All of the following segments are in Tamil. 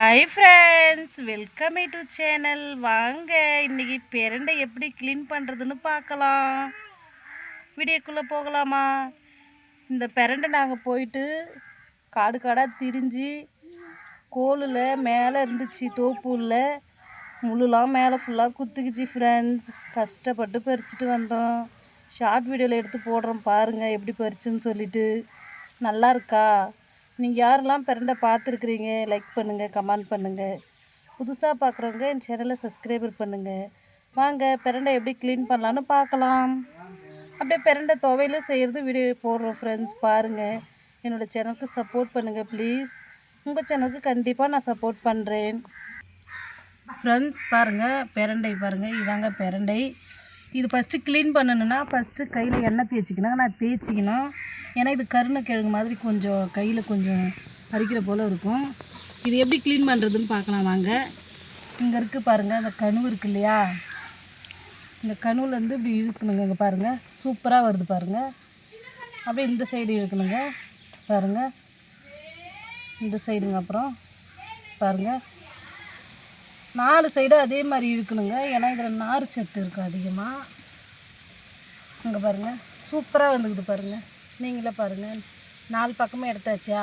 Hi friends, welcome to channel. வாங்க இன்றைக்கி பிரண்டை எப்படி க்ளீன் பண்ணுறதுன்னு பார்க்கலாம். வீடியோக்குள்ளே போகலாமா? இந்த பிரண்டை நாங்கள் போயிட்டு காடு காடாக திரிஞ்சு கோலில் மேலே இருந்துச்சு, தோப்புல முள்ளுலாம் மேலே ஃபுல்லாக குத்துக்குச்சு ஃப்ரெண்ட்ஸ். கஷ்டப்பட்டு பறிச்சுட்டு வந்தோம். ஷார்ட் வீடியோவில் எடுத்து போடுறோம் பாருங்கள் எப்படி பறிச்சுன்னு சொல்லிட்டு. நல்லா இருக்கா? நீங்கள் யாரெல்லாம் பிரண்டை பார்த்துருக்குறீங்க லைக் பண்ணுங்கள், கமெண்ட் பண்ணுங்கள். புதுசாக பார்க்குறவங்க என் சேனலை சப்ஸ்கிரைபர் பண்ணுங்கள். வாங்க பிரண்டை எப்படி க்ளீன் பண்ணலான்னு பார்க்கலாம். அப்படியே பிரண்டை துவையில் செய்கிறது வீடியோ போடுறோம் ஃப்ரெண்ட்ஸ். பாருங்கள், என்னோடய சேனலுக்கு சப்போர்ட் பண்ணுங்கள் ப்ளீஸ். உங்கள் சேனலுக்கு கண்டிப்பாக நான் சப்போர்ட் பண்ணுறேன் ஃப்ரெண்ட்ஸ். பாருங்கள், பிரண்டை பாருங்கள், இதாங்க பிரண்டை. இது ஃபஸ்ட்டு க்ளீன் பண்ணணுன்னா ஃபஸ்ட்டு கையில் எண்ணெய் தேய்ச்சிக்கணும். நான் தேய்ச்சிக்கணும், ஏன்னா இது கருணைக்கிழங்கு மாதிரி கொஞ்சம் கையில் கொஞ்சம் அரிக்கிற போல் இருக்கும். இது எப்படி க்ளீன் பண்ணுறதுன்னு பார்க்கலாம் வாங்க. இங்கே இருக்குது பாருங்கள், அந்த கனவு இருக்குது இல்லையா, இந்த கனவுலேருந்து இப்படி இழுக்கணுங்க. இங்கே பாருங்கள், சூப்பராக வருது பாருங்கள். அப்படியே இந்த சைடு இழுக்கணுங்க பாருங்கள், இந்த சைடுங்க. அப்புறம் பாருங்கள், 4 சைடும் அதே மாதிரி இழுக்கணுங்க, ஏன்னா இதில் நார் சத்து இருக்குது அதிகமாக. இங்கே பாருங்கள், சூப்பராக வந்துக்குது பாருங்கள். நீங்களே பாருங்கள், 4 பக்கமே எடுத்தாச்சா?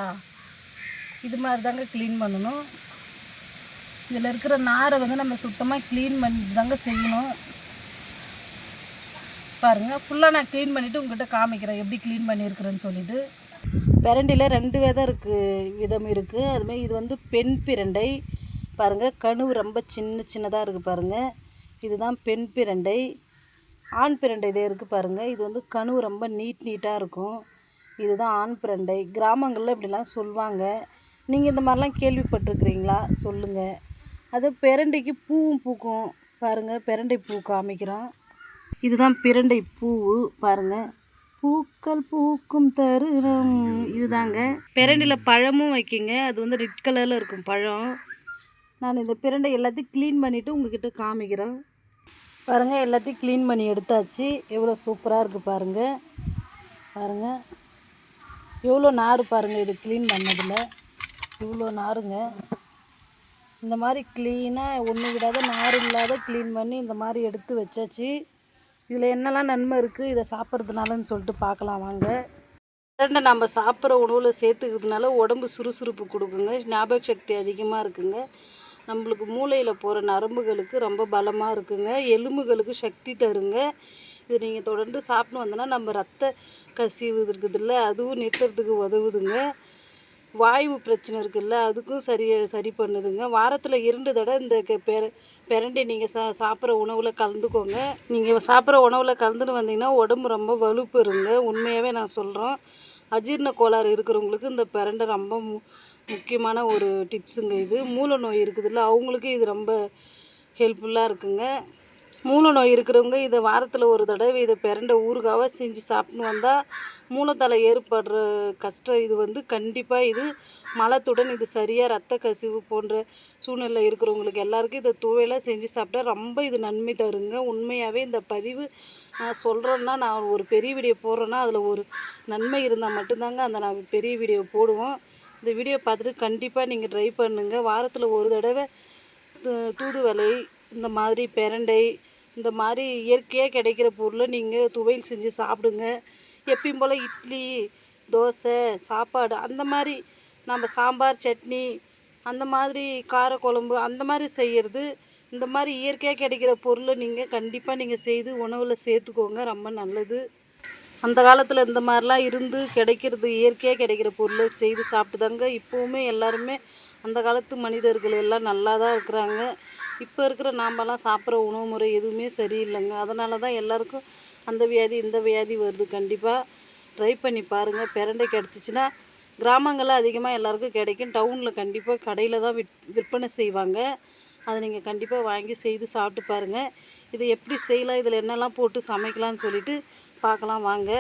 இது மாதிரி தாங்க க்ளீன் பண்ணணும். இதில் இருக்கிற நாரை நம்ம சுத்தமாக க்ளீன் பண்ணி தாங்க செய்யணும். பாருங்கள், ஃபுல்லாக நான் க்ளீன் பண்ணிவிட்டு உங்கள்கிட்ட காமிக்கிறேன் எப்படி க்ளீன் பண்ணியிருக்கிறேன்னு சொல்லிவிட்டு. பிரண்டையில் 2 விதம் இருக்குது. அதுமாதிரி இது பெண் பிரண்டை பாருங்கள். கனவு ரொம்ப சின்னதாக இருக்குது பாருங்கள், இதுதான் பெண் பிரண்டை. ஆண் பிரண்டை இதே இருக்குது பாருங்கள், இது கனவு ரொம்ப நீட்டாக இருக்கும். இதுதான் ஆண் பிரண்டை. கிராமங்களில் இப்படிலாம் சொல்லுவாங்க. நீங்கள் இந்த மாதிரிலாம் கேள்விப்பட்டிருக்கிறீங்களா சொல்லுங்கள். அது பிரண்டைக்கு பூவும் பூக்கும் பாருங்கள். பிரண்டை பூ காமிக்கிறோம். இதுதான் பிரண்டை பூ பாருங்கள். பூக்கள் பூக்கும் தருணம் இதுதாங்க. பிரண்டையில் பழமும் வைக்கிங்க, அது ரெட் கலரில் இருக்கும் பழம். நான் இந்த பிரண்டை எல்லாத்தையும் க்ளீன் பண்ணிவிட்டு உங்கள்கிட்ட காமிக்கிறேன் பாருங்கள். எல்லாத்தையும் க்ளீன் பண்ணி எடுத்தாச்சு. எவ்வளோ சூப்பராக இருக்குது பாருங்கள். பாருங்கள் எவ்வளோ நார் பாருங்கள், இது க்ளீன் பண்ணதில் இவ்வளோ நாருங்க. இந்த மாதிரி க்ளீனாக ஒன்று விடாத நார் இல்லாத க்ளீன் பண்ணி இந்த மாதிரி எடுத்து வச்சாச்சு. இதில் என்னெல்லாம் நன்மை இருக்குது இதை சாப்பிட்றதுனாலன்னு சொல்லிட்டு பார்க்கலாம் வாங்க. பிரண்டை நம்ம சாப்பிட்ற உணவில் சேர்த்துக்கிறதுனால உடம்பு சுறுசுறுப்பு கொடுக்குங்க, ஞாபக சக்தி அதிகமாக இருக்குங்க. நம்மளுக்கு மூளையில் போகிற நரம்புகளுக்கு ரொம்ப பலமாக இருக்குங்க, எலும்புகளுக்கு சக்தி தருங்க. இது நீங்கள் தொடர்ந்து சாப்பிட்டு வந்தோன்னா நம்ம ரத்த கசிவு இருக்குதுல்ல, அதுவும் நிறுத்துறதுக்கு உதவுதுங்க. வாய்வு பிரச்சனை இருக்குல்ல, அதுக்கும் சரி பண்ணுதுங்க. வாரத்தில் 2 தடவை இந்த பிரண்டை நீங்கள் சாப்பிட்ற உணவில் கலந்துக்கோங்க. நீங்கள் சாப்பிட்ற உணவில் கலந்துட்டு வந்தீங்கன்னா உடம்பு ரொம்ப வலுப்பெறுங்க. உண்மையாகவே நான் சொல்கிறோம். அஜீரண கோளாறு இருக்கிறவங்களுக்கு இந்த பிரண்டை ரொம்ப முக்கியமான ஒரு டிப்ஸுங்க. இது மூல நோய் இருக்குதுல்ல, அவங்களுக்கு இது ரொம்ப ஹெல்ப்ஃபுல்லாக இருக்குங்க. மூல நோய் இருக்கிறவங்க இதை வாரத்தில் 1 தடவை இதை பிரண்டை ஊறுகாவாக செஞ்சு சாப்பிட்டு வந்தால் மூலத்தலை ஏற்படுற கஷ்டம் இது கண்டிப்பாக இது மலத்துடன் இது சரியாக ரத்த கசிவு போன்ற சூழ்நிலை இருக்கிறவங்களுக்கு எல்லாருக்கும் இதை துவையலாக செஞ்சு சாப்பிட்டா ரொம்ப இது நன்மை தருங்க. உண்மையாகவே இந்த பதிவு நான் சொல்கிறேன்னா, நான் ஒரு பெரிய வீடியோ போடுறேன்னா அதில் ஒரு நன்மை இருந்தால் மட்டும்தாங்க அந்த நான் பெரிய வீடியோ போடுவோம். இந்த வீடியோ பார்த்துட்டு கண்டிப்பாக நீங்கள் ட்ரை பண்ணுங்கள். வாரத்தில் 1 தடவை தூதுவளை, இந்த மாதிரி பிரண்டை, இந்த மாதிரி இயற்கையாக கிடைக்கிற பொருளை நீங்கள் துவையல் செஞ்சு சாப்பிடுங்க. எப்பயும் போல் இட்லி, தோசை, சாப்பாடு அந்த மாதிரி நம்ம சாம்பார், சட்னி, அந்த மாதிரி காரக்குழம்பு அந்த மாதிரி செய்கிறது, இந்த மாதிரி இயற்கையாக கிடைக்கிற பொருளை கண்டிப்பாக செய்து உணவில் சேர்த்துக்கோங்க, ரொம்ப நல்லது. அந்த காலத்தில் இந்த மாதிரிலாம் இருந்து கிடைக்கிறது, இயற்கையாக கிடைக்கிற பொருளை செய்து சாப்பிட்டு தாங்க இப்போவுமே எல்லாருமே அந்த காலத்து மனிதர்கள் எல்லாம் நல்லா தான் இருக்கிறாங்க. இப்போ இருக்கிற நாமெல்லாம் சாப்பிட்ற உணவு முறை எதுவுமே சரியில்லைங்க. அதனால தான் எல்லாருக்கும் அந்த வியாதி இந்த வியாதி வருது. கண்டிப்பாக ட்ரை பண்ணி பாருங்கள். பிரண்டை கிடச்சிச்சின்னா கிராமங்களில் அதிகமாக எல்லாருக்கும் கிடைக்கும். டவுனில் கண்டிப்பாக கடையில் தான் விற்பனை செய்வாங்க. அதை நீங்கள் கண்டிப்பாக வாங்கி செய்து சாப்பிட்டு பாருங்கள். இதை எப்படி செய்யலாம், இதில் என்னெல்லாம் போட்டு சமைக்கலாம்னு சொல்லிட்டு பார்க்கலாம் வாங்க.